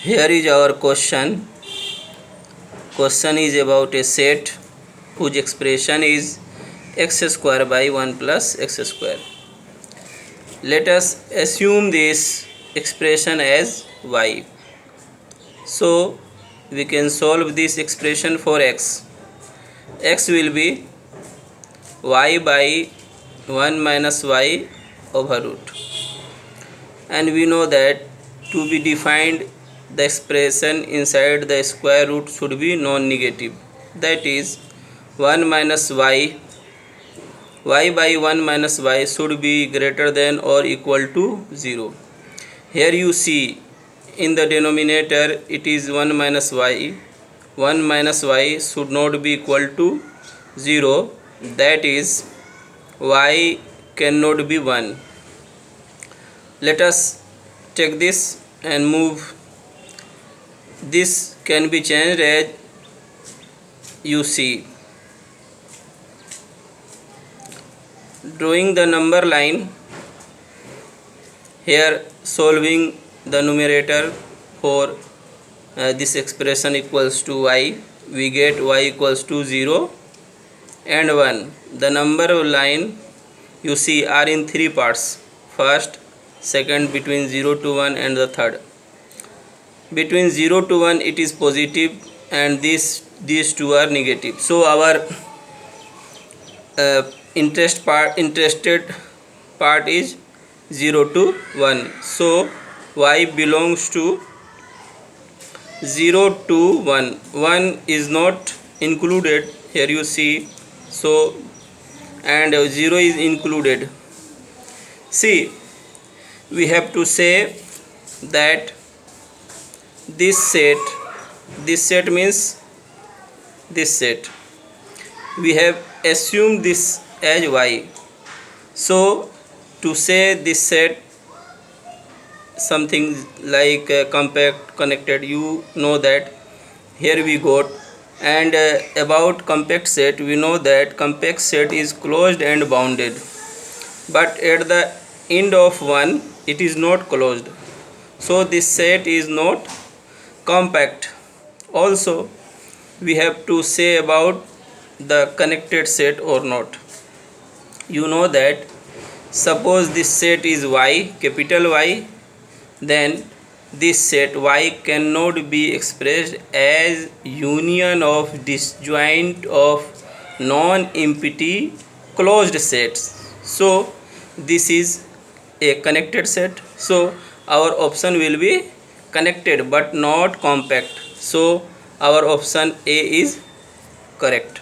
Here is our question. Question is about a set whose expression is x square by 1 plus x square. Let us assume this expression as y. So we can solve this expression for x. X will be y by 1 minus y over root. And we know that to be defined, the expression inside the square root should be non-negative. That is 1 minus y by 1 minus y should be greater than or equal to 0. Here you see in the denominator it is 1 minus y. 1 minus y should not be equal to 0. That is y cannot be 1. Let us take this and move. This can be changed as you see. Drawing the number line here, solving the numerator for this expression equals to y, we get y equals to 0 and 1. The number line you see are in three parts: first, second, between 0 to 1 and the third. Between 0 to 1 it is positive and these two are negative. So our interested part is 0 to 1. So y belongs to 0 to 1. 1 is not included here, you see. So and 0 is included. See, we have to say that this set means this set. We have assumed this as y. So to say this set something like compact connected, you know that here we got. And about compact set, we know that compact set is closed and bounded, but at the end of one it is not closed. So this set is not compact. Also we have to say about the connected set or not. You know that suppose this set is y, capital Y, then this set y cannot be expressed as union of disjoint of non-empty closed sets. So this is a connected set. So our option will be connected but not compact. So our option A is correct.